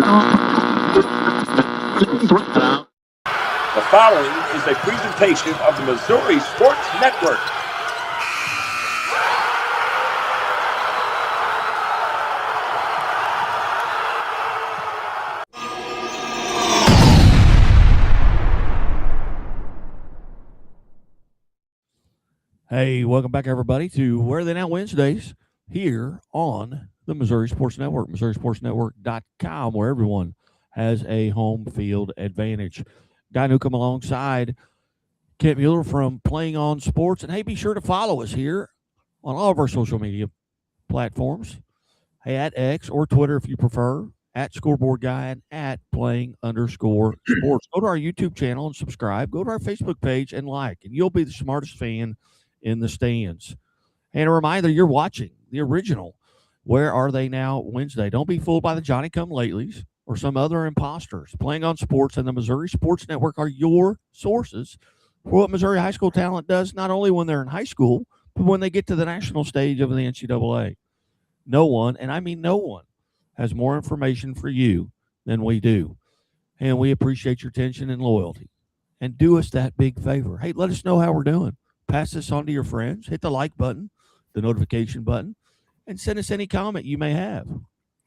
The following is a presentation of the Missouri Sports Network. Hey, welcome back, everybody, to Where Are They Now Wednesdays here on the Missouri Sports Network, MissouriSportsNetwork.com, where everyone has a home field advantage. Guy who come alongside Kent Mueller from Playing on Sports. And hey, be sure to follow us here on all of our social media platforms. Hey, at X or Twitter if you prefer, at Scoreboard Guy and at Playing_Sports. Go to our YouTube channel and subscribe. Go to our Facebook page and like, and you'll be the smartest fan in the stands. And a reminder, you're watching the original Where Are They Now Wednesday. Don't be fooled by the Johnny-come-latelys or some other imposters. Playing on Sports and the Missouri Sports Network are your sources for what Missouri high school talent does, not only when they're in high school, but when they get to the national stage of the NCAA. No one, and I mean no one, has more information for you than we do. And we appreciate your attention and loyalty. And do us that big favor. Hey, let us know how we're doing. Pass this on to your friends. Hit the like button, the notification button, and send us any comment you may have.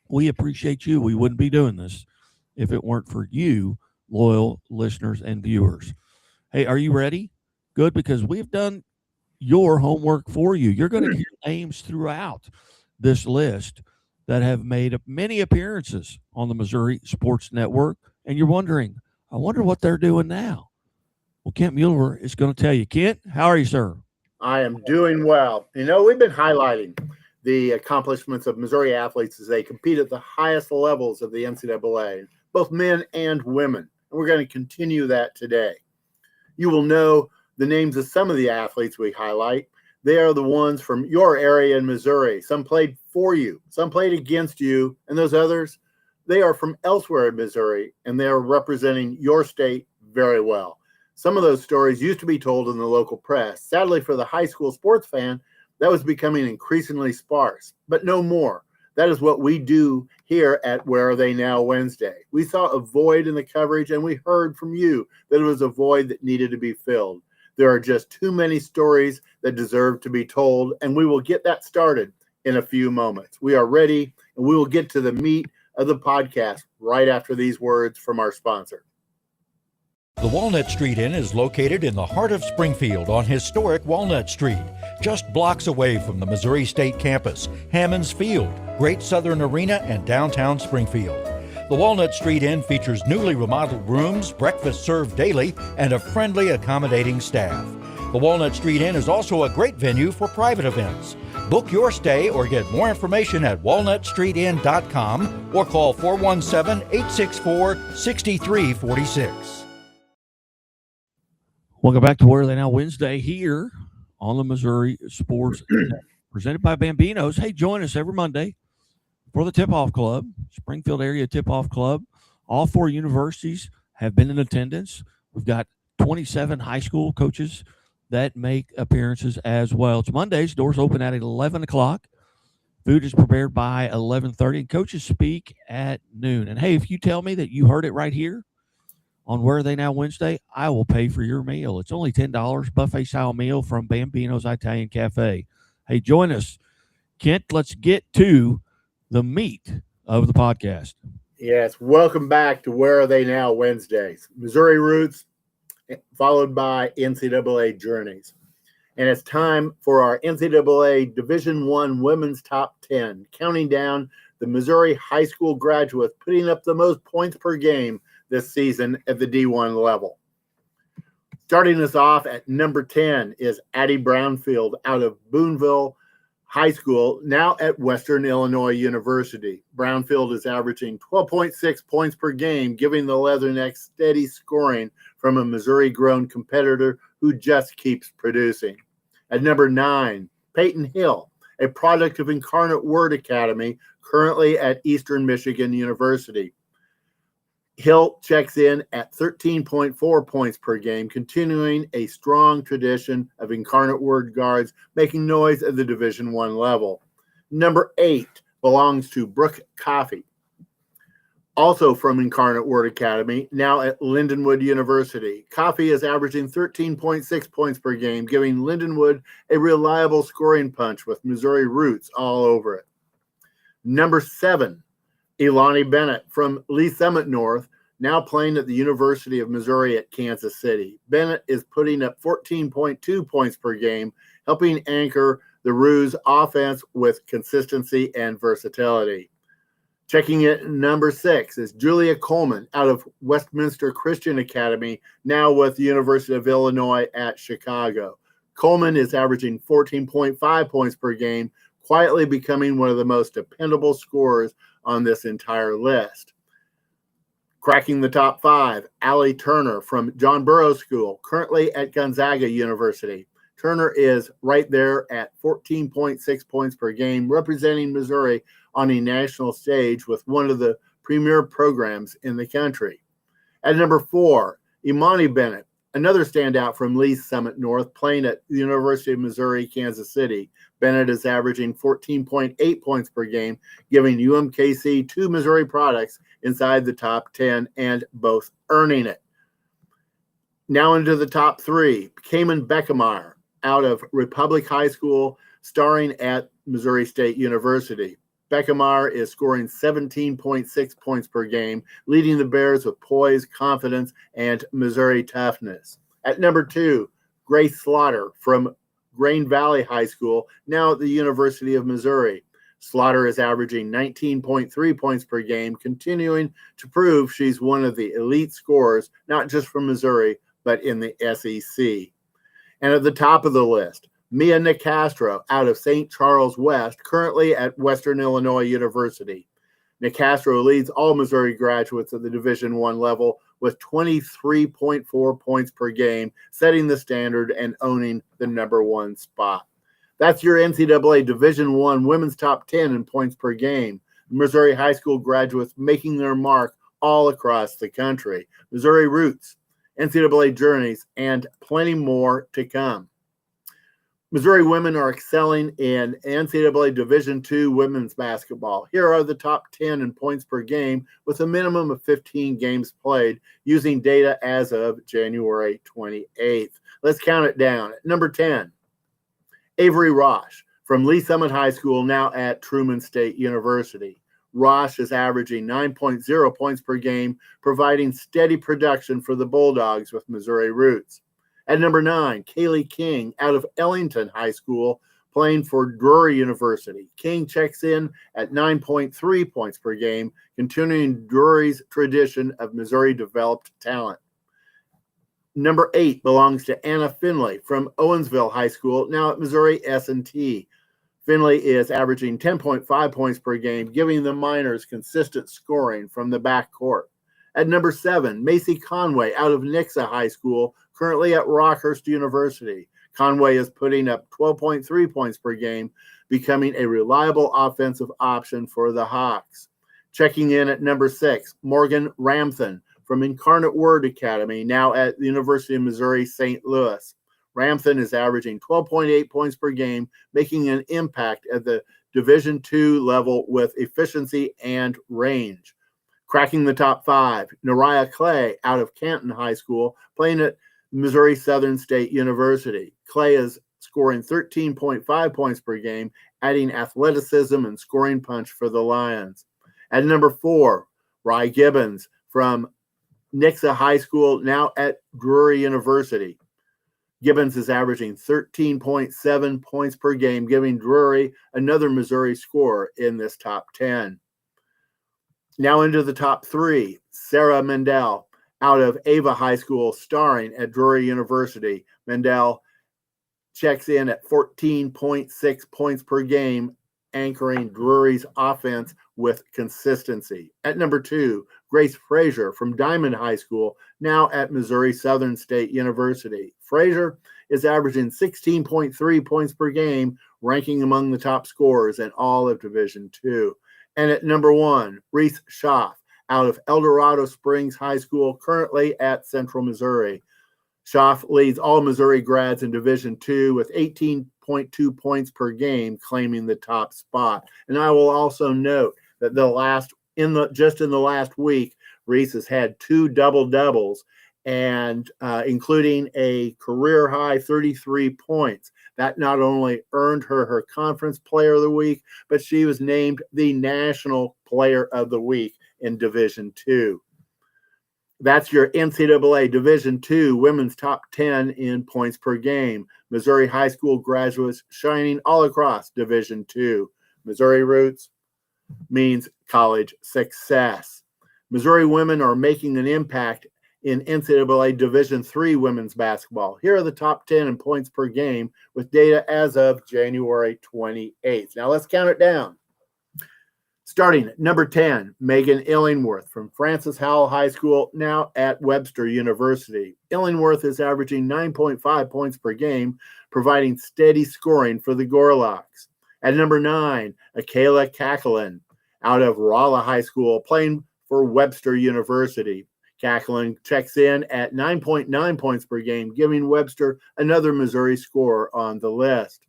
We appreciate you. We wouldn't be doing this if it weren't for you, loyal listeners and viewers. Hey, are you ready? Good, because we've done your homework for you. You're going to hear names throughout this list that have made many appearances on the Missouri Sports Network, and you're wondering, I wonder what they're doing now. Well, Kent Mueller is going to tell you. Kent, how are you, sir? I am doing well. You know, we've been highlighting the accomplishments of Missouri athletes as they compete at the highest levels of the NCAA, both men and women. And we're going to continue that today. You will know the names of some of the athletes we highlight. They are the ones from your area in Missouri. Some played for you, some played against you, and those others, they are from elsewhere in Missouri, and they are representing your state very well. Some of those stories used to be told in the local press. Sadly, for the high school sports fan, that was becoming increasingly sparse, but no more. That is what we do here at Where Are They Now Wednesday. We saw a void in the coverage, and we heard from you that it was a void that needed to be filled. There are just too many stories that deserve to be told, and we will get that started in a few moments. We are ready, and we will get to the meat of the podcast right after these words from our sponsor. The Walnut Street Inn is located in the heart of Springfield on historic Walnut Street, just blocks away from the Missouri State campus, Hammons Field, Great Southern Arena, and downtown Springfield. The Walnut Street Inn features newly remodeled rooms, breakfast served daily, and a friendly, accommodating staff. The Walnut Street Inn is also a great venue for private events. Book your stay or get more information at walnutstreetinn.com or call 417-864-6346. Welcome back to Where Are They Now Wednesday here on the Missouri Sports Network, presented by Bambinos. Hey, join us every Monday for the Tip-Off Club, Springfield Area Tip-Off Club. All four universities have been in attendance. We've got 27 high school coaches that make appearances as well. It's Mondays. Doors open at 11 o'clock. Food is prepared by 11:30, and coaches speak at noon. And, hey, if you tell me that you heard it right here on Where Are They Now Wednesday, I will pay for your meal. It's only $10, buffet-style meal from Bambino's Italian Cafe. Hey, join us. Kent, let's get to the meat of the podcast. Yes, welcome back to Where Are They Now Wednesdays. Missouri roots followed by NCAA journeys. And it's time for our NCAA Division I Women's Top 10, counting down the Missouri high school graduates putting up the most points per game this season at the D1 level. Starting us off at number 10 is Addie Brownfield out of Boonville High School, now at Western Illinois University. Brownfield is averaging 12.6 points per game, giving the Leathernecks steady scoring from a Missouri-grown competitor who just keeps producing. At number 9, Peyton Hill, a product of Incarnate Word Academy, currently at Eastern Michigan University. Hill checks in at 13.4 points per game, continuing a strong tradition of Incarnate Word guards making noise at the Division I level. Number 8 belongs to Brooke Coffey. Also from Incarnate Word Academy, now at Lindenwood University. Coffee is averaging 13.6 points per game, giving Lindenwood a reliable scoring punch with Missouri roots all over it. Number 7, Elani Bennett from Lee Summit North, now playing at the University of Missouri at Kansas City. Bennett is putting up 14.2 points per game, helping anchor the Roos offense with consistency and versatility. Checking in number 6 is Julia Coleman out of Westminster Christian Academy, now with the University of Illinois at Chicago. Coleman is averaging 14.5 points per game, quietly becoming one of the most dependable scorers on this entire list. Cracking the top 5, Allie Turner from John Burroughs School, currently at Gonzaga University. Turner is right there at 14.6 points per game, representing Missouri on a national stage with one of the premier programs in the country. At number 4, Imani Bennett, another standout from Lee Summit North, playing at the University of Missouri, Kansas City. Bennett is averaging 14.8 points per game, giving UMKC 2 Missouri products inside the top 10 and both earning it. Now into the top 3, Cayman Beckemeyer out of Republic High School, starring at Missouri State University. Beckemeyer is scoring 17.6 points per game, leading the Bears with poise, confidence, and Missouri toughness. At number 2, Grace Slaughter from Grain Valley High School, now at the University of Missouri. Slaughter is averaging 19.3 points per game, continuing to prove she's one of the elite scorers, not just from Missouri, but in the SEC. And at the top of the list, Mia Nicastro out of St. Charles West, currently at Western Illinois University. Nicastro leads all Missouri graduates at the Division I level with 23.4 points per game, setting the standard and owning the number 1 spot. That's your NCAA Division I women's top 10 in points per game. Missouri high school graduates making their mark all across the country. Missouri roots, NCAA journeys, and plenty more to come. Missouri women are excelling in NCAA Division II women's basketball. Here are the top 10 in points per game with a minimum of 15 games played using data as of January 28th. Let's count it down. At number 10, Avery Rosh from Lee Summit High School, now at Truman State University. Rosh is averaging 9.0 points per game, providing steady production for the Bulldogs with Missouri roots. At number 9, Kaylee King out of Ellington High School, playing for Drury University. King checks in at 9.3 points per game, continuing Drury's tradition of Missouri-developed talent. Number 8 belongs to Anna Finley from Owensville High School, now at Missouri S&T. Finley is averaging 10.5 points per game, giving the Miners consistent scoring from the backcourt. At number 7, Macy Conway out of Nixa High School, currently at Rockhurst University. Conway is putting up 12.3 points per game, becoming a reliable offensive option for the Hawks. Checking in at number 6, Morgan Ramthen from Incarnate Word Academy, now at the University of Missouri St. Louis. Ramthen is averaging 12.8 points per game, making an impact at the Division II level with efficiency and range. Cracking the top 5, Nariah Clay out of Canton High School, playing at Missouri Southern State University. Clay is scoring 13.5 points per game, adding athleticism and scoring punch for the Lions. At number 4, Rye Gibbons from Nixa High School, now at Drury University. Gibbons is averaging 13.7 points per game, giving Drury another Missouri scorer in this top 10. Now into the top 3, Sarah Mendel out of Ava High School, starring at Drury University. Mendel checks in at 14.6 points per game, anchoring Drury's offense with consistency. At number 2, Grace Frazier from Diamond High School, now at Missouri Southern State University. Frazier is averaging 16.3 points per game, ranking among the top scorers in all of Division II. And at number 1, Reese Schaff out of El Dorado Springs High School, currently at Central Missouri. Schaff leads all Missouri grads in Division II with 18.2 points per game, claiming the top spot. And I will also note that the last just in the last week, Reese has had 2 double-doubles, and including a career high 33 points. That not only earned her Conference Player of the Week, but she was named the National Player of the Week in Division II. That's your NCAA Division II women's top 10 in points per game. Missouri high school graduates shining all across Division II. Missouri roots means college success. Missouri women are making an impact in NCAA Division III women's basketball. Here are the top 10 in points per game with data as of January 28th. Now let's count it down. Starting at number 10, Megan Illingworth from Francis Howell High School, now at Webster University. Illingworth is averaging 9.5 points per game, providing steady scoring for the Gorlocks. At number 9, Akela Kakelin, out of Rolla High School, playing for Webster University. Kakelin checks in at 9.9 points per game, giving Webster another Missouri scorer on the list.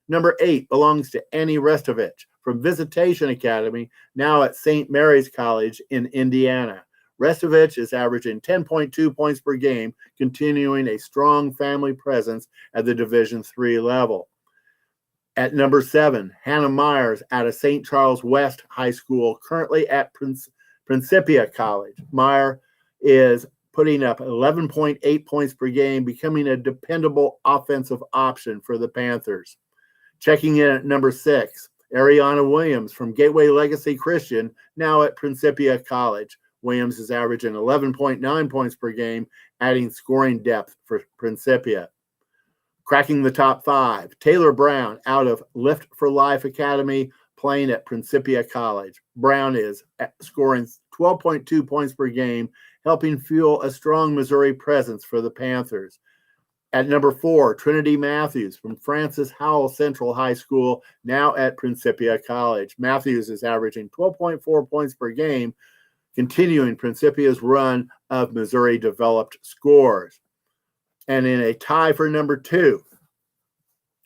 Number 8 belongs to Annie Restovich from Visitation Academy, now at St. Mary's College in Indiana. Restovich is averaging 10.2 points per game, continuing a strong family presence at the Division III level. At number 7, Hannah Myers out of St. Charles West High School, currently at Principia College. Meyer is putting up 11.8 points per game, becoming a dependable offensive option for the Panthers. Checking in at number 6, Ariana Williams from Gateway Legacy Christian, now at Principia College. Williams is averaging 11.9 points per game, adding scoring depth for Principia. Cracking the top 5, Taylor Brown out of Lift for Life Academy, playing at Principia College. Brown is scoring 12.2 points per game, helping fuel a strong Missouri presence for the Panthers. At number 4, Trinity Matthews from Francis Howell Central High School, now at Principia College. Matthews is averaging 12.4 points per game, continuing Principia's run of Missouri-developed scores. And in a tie for number 2,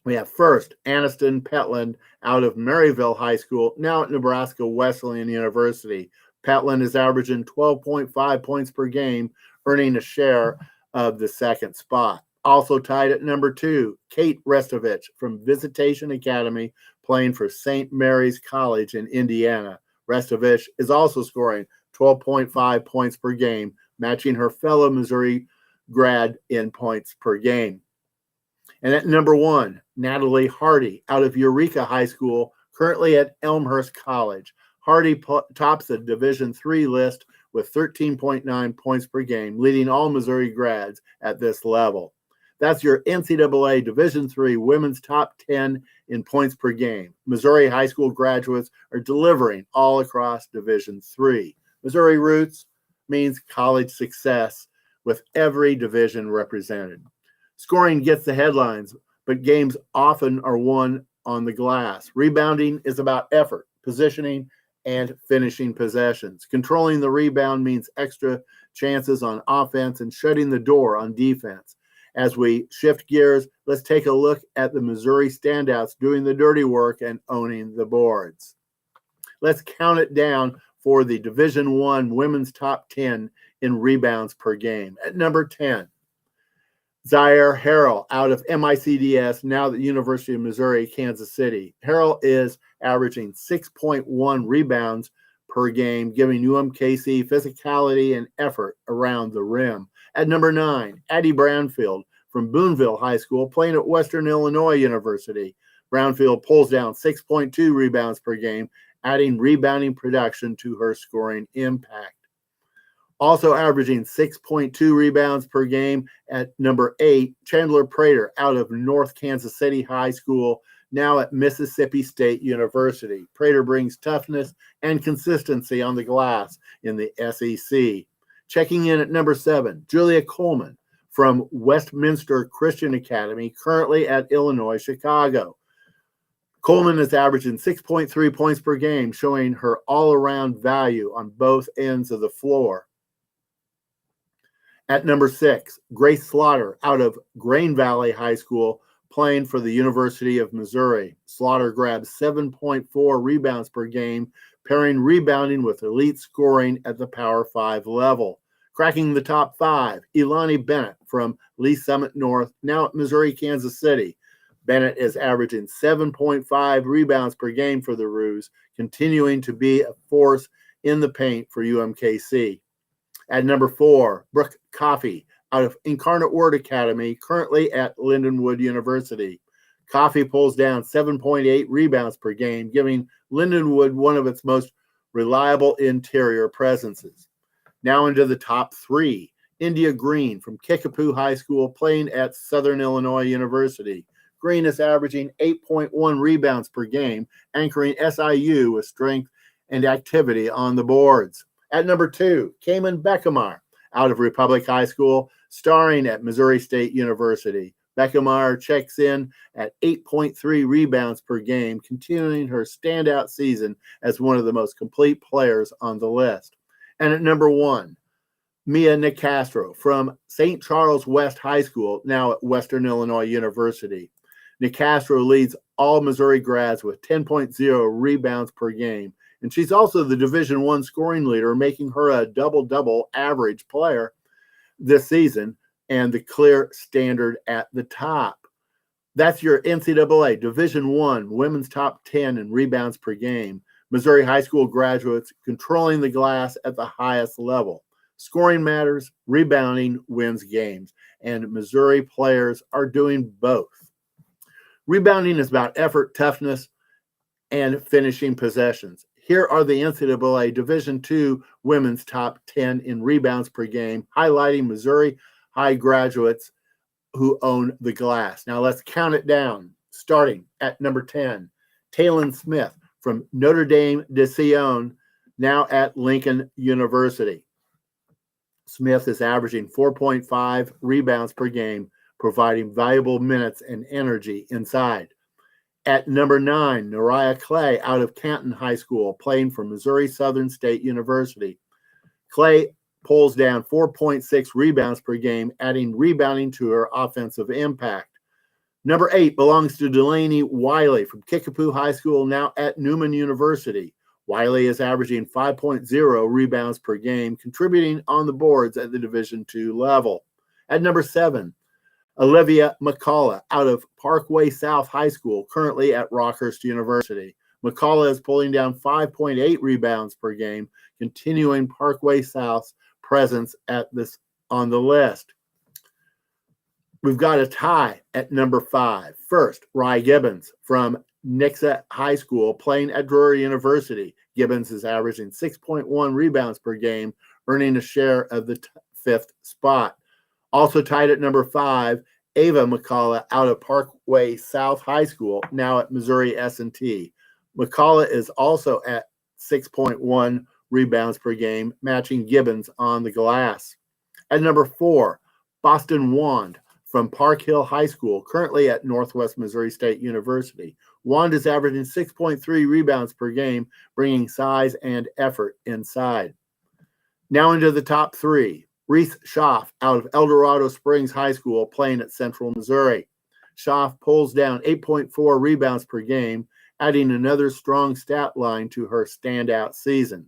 we have first Aniston Petland out of Maryville High School, now at Nebraska Wesleyan University. Petland is averaging 12.5 points per game, earning a share of the second spot. Also tied at number 2, Kate Restovich from Visitation Academy, playing for St. Mary's College in Indiana. Restovich is also scoring 12.5 points per game, matching her fellow Missouri grad in points per game. And at number 1, Natalie Hardy out of Eureka High School, currently at Elmhurst College. Hardy tops the Division III list with 13.9 points per game, leading all Missouri grads at this level. That's your NCAA Division III women's top 10 in points per game. Missouri high school graduates are delivering all across Division III. Missouri roots means college success with every division represented. Scoring gets the headlines, but games often are won on the glass. Rebounding is about effort, positioning, and finishing possessions. Controlling the rebound means extra chances on offense and shutting the door on defense. As we shift gears, let's take a look at the Missouri standouts doing the dirty work and owning the boards. Let's count it down for the Division I women's top 10 in rebounds per game. At number 10, Zaire Harrell out of MICDS, now at the University of Missouri, Kansas City. Harrell is averaging 6.1 rebounds per game, giving UMKC physicality and effort around the rim. At number 9, Addie Brownfield from Boonville High School, playing at Western Illinois University. Brownfield pulls down 6.2 rebounds per game, adding rebounding production to her scoring impact. Also averaging 6.2 rebounds per game at number 8, Chandler Prater out of North Kansas City High School, now at Mississippi State University. Prater brings toughness and consistency on the glass in the SEC. Checking in at number 7, Julia Coleman from Westminster Christian Academy, currently at Illinois Chicago. Coleman is averaging 6.3 points per game, showing her all-around value on both ends of the floor. At number 6, Grace Slaughter out of Grain Valley High School, playing for the University of Missouri. Slaughter grabs 7.4 rebounds per game, pairing rebounding with elite scoring at the Power 5 level. Cracking the top 5, Elani Bennett from Lee Summit North, now at Missouri, Kansas City. Bennett is averaging 7.5 rebounds per game for the Roos, continuing to be a force in the paint for UMKC. At number 4, Brooke Coffey out of Incarnate Word Academy, currently at Lindenwood University. Coffey pulls down 7.8 rebounds per game, giving Lindenwood one of its most reliable interior presences. Now into the top 3, India Green from Kickapoo High School, playing at Southern Illinois University. Green is averaging 8.1 rebounds per game, anchoring SIU with strength and activity on the boards. At number 2, Cayman Beckemeyer out of Republic High School, starring at Missouri State University. Beckemeyer checks in at 8.3 rebounds per game, continuing her standout season as one of the most complete players on the list. And at number 1, Mia Nicastro from St. Charles West High School, now at Western Illinois University. Nicastro leads all Missouri grads with 10.0 rebounds per game, and she's also the Division I scoring leader, making her a double-double average player this season and the clear standard at the top. That's your NCAA Division I women's top 10 in rebounds per game. Missouri high school graduates controlling the glass at the highest level. Scoring matters, rebounding wins games, and Missouri players are doing both. Rebounding is about effort, toughness, and finishing possessions. Here are the NCAA Division II women's top 10 in rebounds per game, highlighting Missouri high graduates who own the glass. Now let's count it down, starting at number 10, Taylon Smith from Notre Dame de Sion, now at Lincoln University. Smith is averaging 4.5 rebounds per game, providing valuable minutes and energy inside. At number 9, Nariah Clay out of Canton High School, playing for Missouri Southern State University. Clay pulls down 4.6 rebounds per game, adding rebounding to her offensive impact. Number 8 belongs to Delaney Wiley from Kickapoo High School, now at Newman University. Wiley is averaging 5.0 rebounds per game, contributing on the boards at the Division II level. At number 7, Olivia McCullough out of Parkway South High School, currently at Rockhurst University. McCullough is pulling down 5.8 rebounds per game, continuing Parkway South's presence on the list. We've got a tie at number 5. First, Rye Gibbons from Nixa High School, playing at Drury University. Gibbons is averaging 6.1 rebounds per game, earning a share of the 5th spot. Also tied at number 5, Ava McCullough out of Parkway South High School, now at Missouri S&T. McCullough is also at 6.1 rebounds per game, matching Gibbons on the glass. At number 4, Boston Wand from Park Hill High School, currently at Northwest Missouri State University. Wand is averaging 6.3 rebounds per game, bringing size and effort inside. Now into the top 3. Reese Schaff out of El Dorado Springs High School, playing at Central Missouri. Schaff pulls down 8.4 rebounds per game, adding another strong stat line to her standout season.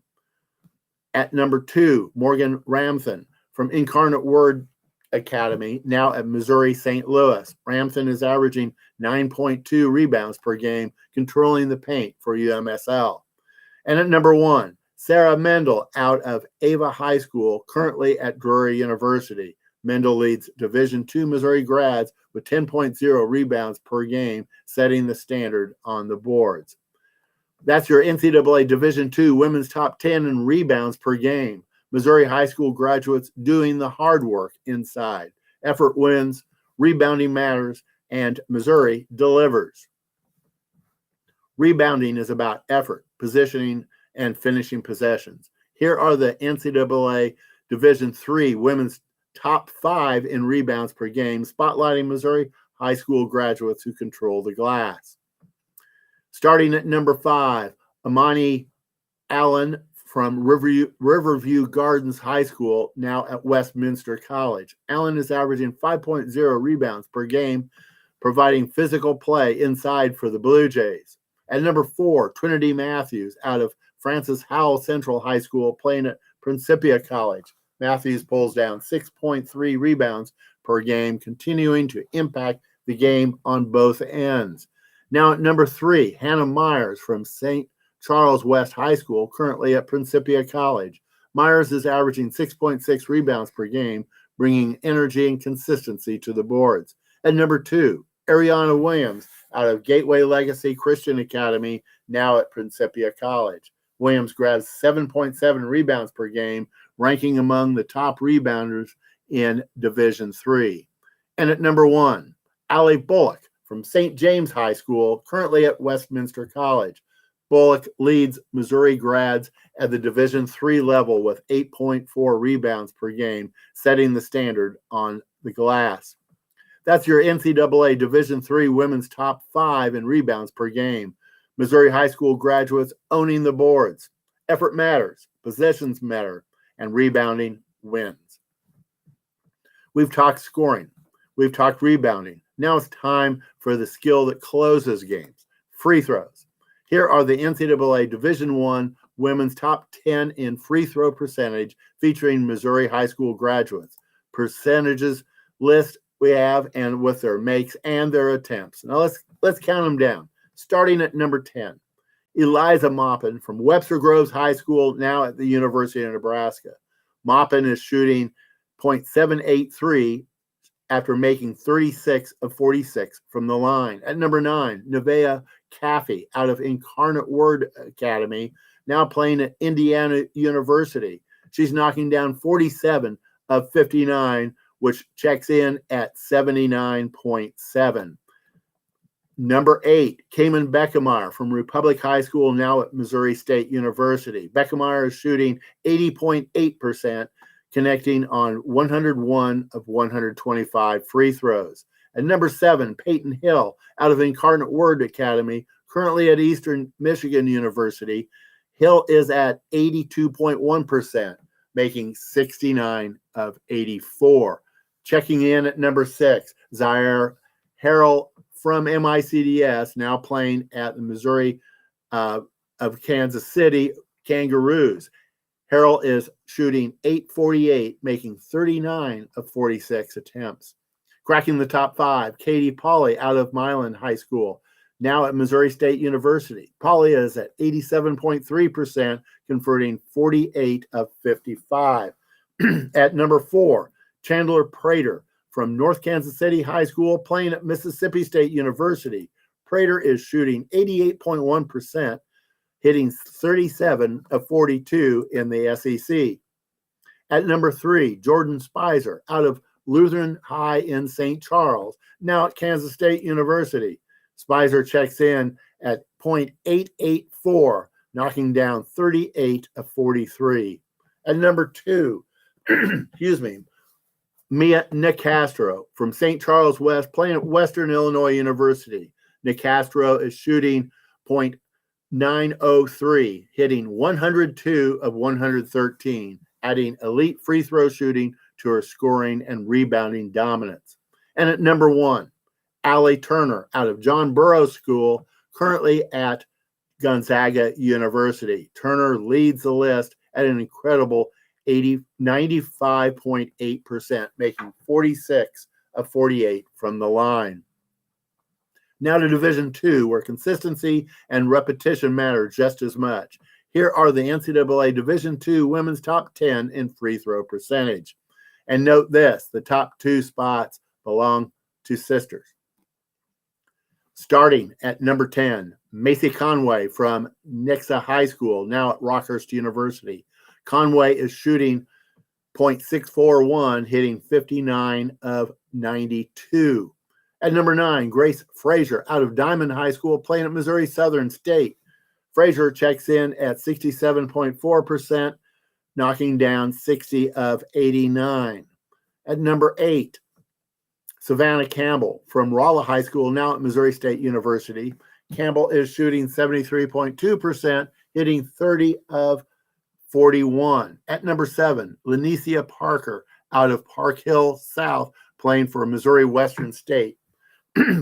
At number 2, Morgan Ramthen from Incarnate Word Academy, now at Missouri St. Louis. Ramthen is averaging 9.2 rebounds per game, controlling the paint for UMSL. And at number 1, Sarah Mendel out of Ava High School, currently at Drury University. Mendel leads Division II Missouri grads with 10.0 rebounds per game, setting the standard on the boards. That's your NCAA Division II women's top 10 in rebounds per game. Missouri high school graduates doing the hard work inside. Effort wins, rebounding matters, and Missouri delivers. Rebounding is about effort, positioning, and finishing possessions. Here are the NCAA Division III women's top 5 in rebounds per game, spotlighting Missouri high school graduates who control the glass. Starting at number 5, Amani Allen from Riverview Gardens High School, now at Westminster College. Allen is averaging 5.0 rebounds per game, providing physical play inside for the Blue Jays. At number 4, Trinity Matthews out of Francis Howell Central High School playing at Principia College. Matthews pulls down 6.3 rebounds per game, continuing to impact the game on both ends. Now at number 3, Hannah Myers from St. Charles West High School, currently at Principia College. Myers is averaging 6.6 rebounds per game, bringing energy and consistency to the boards. At number 2, Ariana Williams out of Gateway Legacy Christian Academy, now at Principia College. Williams grabs 7.7 rebounds per game, ranking among the top rebounders in Division III. And at number 1, Allie Bullock from St. James High School, currently at Westminster College. Bullock leads Missouri grads at the Division III level with 8.4 rebounds per game, setting the standard on the glass. That's your NCAA Division III women's top 5 in rebounds per game. Missouri high school graduates owning the boards. Effort matters, possessions matter, and rebounding wins. We've talked scoring. We've talked rebounding. Now it's time for the skill that closes games, free throws. Here are the NCAA Division I women's top 10 in free throw percentage featuring Missouri high school graduates. Percentages list we have and with their makes and their attempts. Now let's count them down. Starting at number 10, Eliza Maupin from Webster Groves High School, now at the University of Nebraska. Maupin is shooting .783 after making 36 of 46 from the line. At number 9, Nevaeh Caffey out of Incarnate Word Academy, now playing at Indiana University. She's knocking down 47 of 59, which checks in at 79.7. Number 8, Cayman Beckemeyer from Republic High School, now at Missouri State University. Beckemeyer is shooting 80.8%, connecting on 101 of 125 free throws. At number 7, Peyton Hill out of Incarnate Word Academy, currently at Eastern Michigan University. Hill is at 82.1%, making 69 of 84. Checking in at number 6, Zaire Harrell from MICDS, now playing at the Missouri of Kansas City Kangaroos. Harrell is shooting .848, making 39 of 46 attempts. Cracking the top 5, Katie Pauley out of Milan High School, now at Missouri State University. Pauley is at 87.3%, converting 48 of 55. At number 4, Chandler Prater from North Kansas City High School, playing at Mississippi State University. Prater is shooting 88.1%, hitting 37 of 42 in the SEC. At number 3, Jordan Spicer out of Lutheran High in St. Charles, now at Kansas State University. Spicer checks in at .884, knocking down 38 of 43. At number 2, Mia Nicastro from St. Charles West, playing at Western Illinois University. Nicastro is shooting .903, hitting 102 of 113, adding elite free throw shooting to her scoring and rebounding dominance. And at number 1, Allie Turner out of John Burroughs School, currently at Gonzaga University. Turner leads the list at an incredible 95.8%, making 46 of 48 from the line. Now to Division II, where consistency and repetition matter just as much. Here are the NCAA Division II women's top 10 in free throw percentage. And note this, the top 2 spots belong to sisters. Starting at number 10, Macy Conway from Nixa High School, now at Rockhurst University. Conway is shooting .641, hitting 59 of 92. At number 9, Grace Frazier out of Diamond High School, playing at Missouri Southern State. Frazier checks in at 67.4%, knocking down 60 of 89. At number 8, Savannah Campbell from Rolla High School, now at Missouri State University. Campbell is shooting 73.2%, hitting 30 of 41. At number 7, Lanicia Parker out of Park Hill South, playing for Missouri Western State.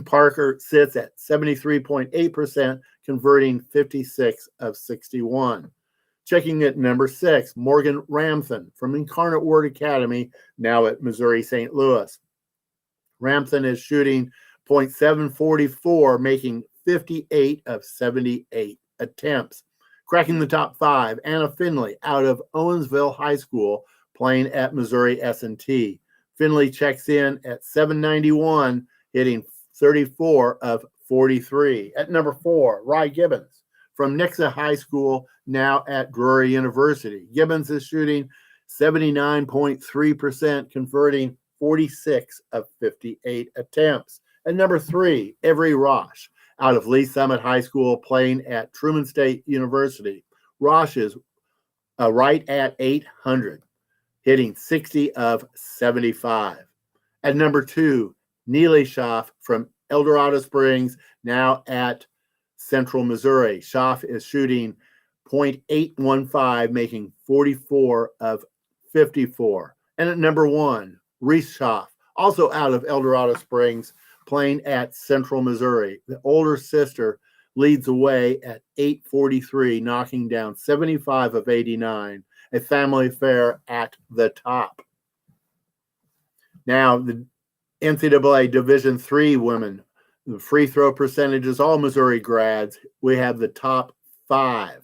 Parker sits at 73.8%, converting 56 of 61. Checking at number 6, Morgan Ramthan from Incarnate Word Academy, now at Missouri St. Louis. Ramthan is shooting .744, making 58 of 78 attempts. Cracking the top 5, Anna Finley out of Owensville High School, playing at Missouri S&T. Finley checks in at 791, hitting 34 of 43. At number 4, Rye Gibbons from Nixa High School, now at Drury University. Gibbons is shooting 79.3%, converting 46 of 58 attempts. At number 3, Avery Rosh out of Lee Summit High School, playing at Truman State University. Rosh is right at 800, hitting 60 of 75. At number 2, Neely Schaff from El Dorado Springs, now at Central Missouri. Schaff is shooting .815, making 44 of 54. And at number 1, Reese Schaff, also out of El Dorado Springs, playing at Central Missouri. The older sister leads away at 843, knocking down 75 of 89, a family affair at the top. Now, the NCAA Division III women, the free throw percentages, all Missouri grads. We have the top 5.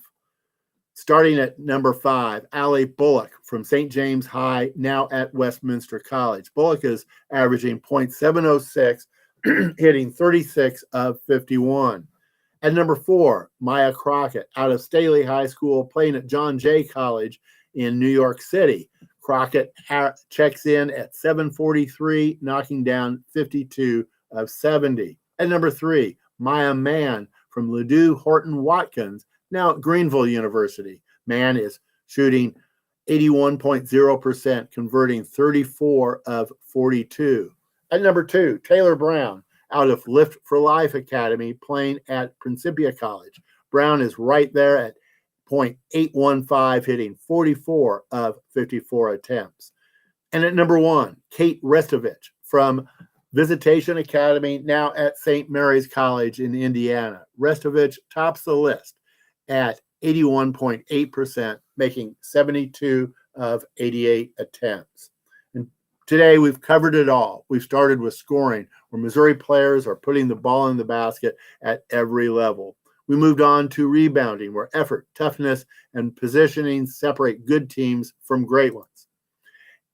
Starting at number 5, Allie Bullock from St. James High, now at Westminster College. Bullock is averaging .706, hitting 36 of 51. At number 4, Maya Crockett out of Staley High School, playing at John Jay College in New York City. Crockett checks in at 743, knocking down 52 of 70. At number 3, Maya Mann from Ladue Horton Watkins, now at Greenville University. Mann is shooting 81.0%, converting 34 of 42. At number 2, Taylor Brown out of Lift for Life Academy, playing at Principia College. Brown is right there at .815, hitting 44 of 54 attempts. And at number 1, Kate Restovich from Visitation Academy, now at St. Mary's College in Indiana. Restovich tops the list at 81.8%, making 72 of 88 attempts. And today we've covered it all. We've started with scoring, where Missouri players are putting the ball in the basket at every level. We moved on to rebounding, where effort, toughness, and positioning separate good teams from great ones.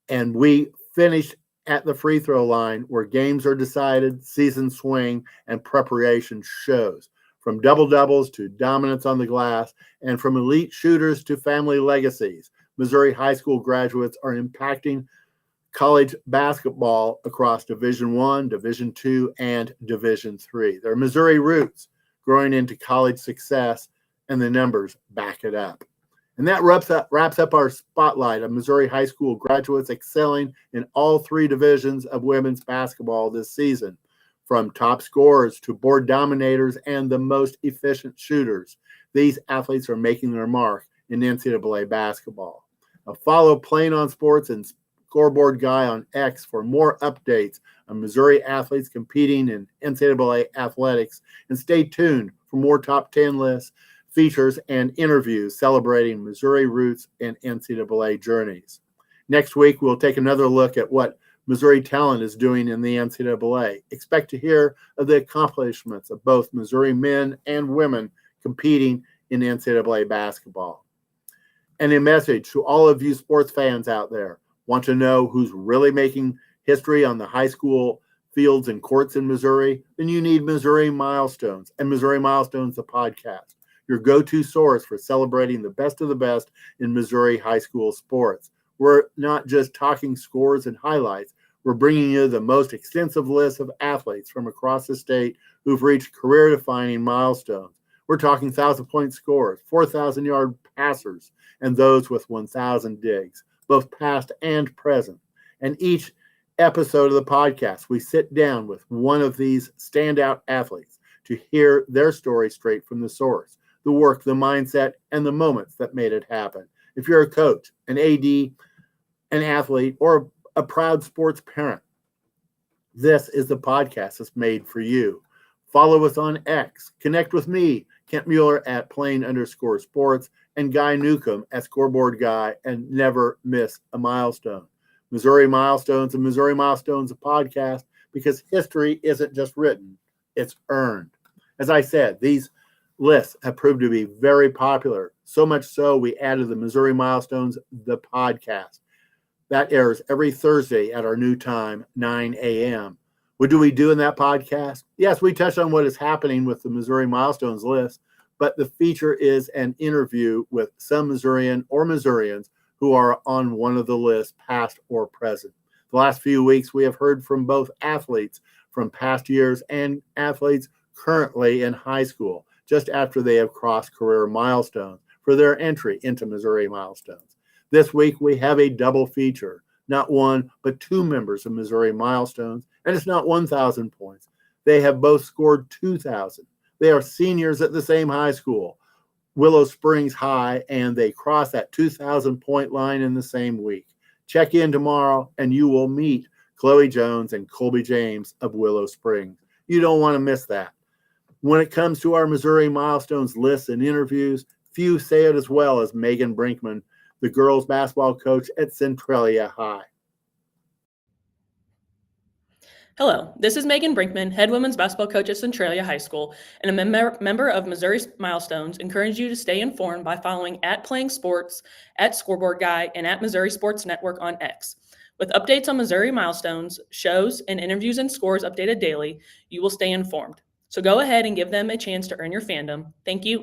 And we finished at the free throw line, where games are decided, seasons swing, and preparation shows. From double-doubles to dominance on the glass, and from elite shooters to family legacies, Missouri high school graduates are impacting college basketball across Division I, Division II, and Division III. Their Missouri roots growing into college success, and the numbers back it up. And that wraps up our spotlight of Missouri high school graduates excelling in all 3 divisions of women's basketball this season, from top scorers to board dominators and the most efficient shooters. These athletes are making their mark in NCAA basketball. Now follow Playing on Sports and Scoreboard Guy on X for more updates on Missouri athletes competing in NCAA athletics, and stay tuned for more top 10 lists, features, and interviews celebrating Missouri roots and NCAA journeys. Next week, we'll take another look at what Missouri talent is doing in the NCAA. Expect to hear of the accomplishments of both Missouri men and women competing in NCAA basketball. And a message to all of you sports fans out there. Want to know who's really making history on the high school fields and courts in Missouri? Then you need Missouri Milestones, and Missouri Milestones, the podcast, your go-to source for celebrating the best of the best in Missouri high school sports. We're not just talking scores and highlights. We're bringing you the most extensive list of athletes from across the state who've reached career-defining milestones. We're talking 1,000-point scorers, 4,000-yard passers, and those with 1,000 digs, both past and present. And each episode of the podcast, we sit down with one of these standout athletes to hear their story straight from the source, the work, the mindset, and the moments that made it happen. If you're a coach, an AD, an athlete, or a proud sports parent, this is the podcast that's made for you. Follow us on X. Connect with me, Kent Mueller at Plain_sports, and Guy Newcomb at Scoreboard Guy, and never miss a milestone. Missouri Milestones and Missouri Milestones, a podcast, because history isn't just written, it's earned. As I said, these lists have proved to be very popular, so much so we added the Missouri Milestones, the podcast. That airs every Thursday at our new time, 9 a.m. What do we do in that podcast? Yes, we touch on what is happening with the Missouri Milestones list, but the feature is an interview with some Missourian or Missourians who are on one of the lists, past or present. The last few weeks, we have heard from both athletes from past years and athletes currently in high school, just after they have crossed career milestones for their entry into Missouri Milestones. This week, we have a double feature, not one, but two members of Missouri Milestones, and it's not 1,000 points. They have both scored 2,000. They are seniors at the same high school, Willow Springs High, and they cross that 2,000-point line in the same week. Check in tomorrow, and you will meet Chloe Jones and Colby James of Willow Springs. You don't want to miss that. When it comes to our Missouri Milestones lists and interviews, few say it as well as Megan Brinkman, the girls basketball coach at Centralia High. Hello, this is Megan Brinkman, head women's basketball coach at Centralia High School, and a member of Missouri Milestones. Encourage you to stay informed by following at Playing Sports, at Scoreboard Guy, and at Missouri Sports Network on X. With updates on Missouri Milestones, shows, and interviews and scores updated daily, you will stay informed. So go ahead and give them a chance to earn your fandom. Thank you.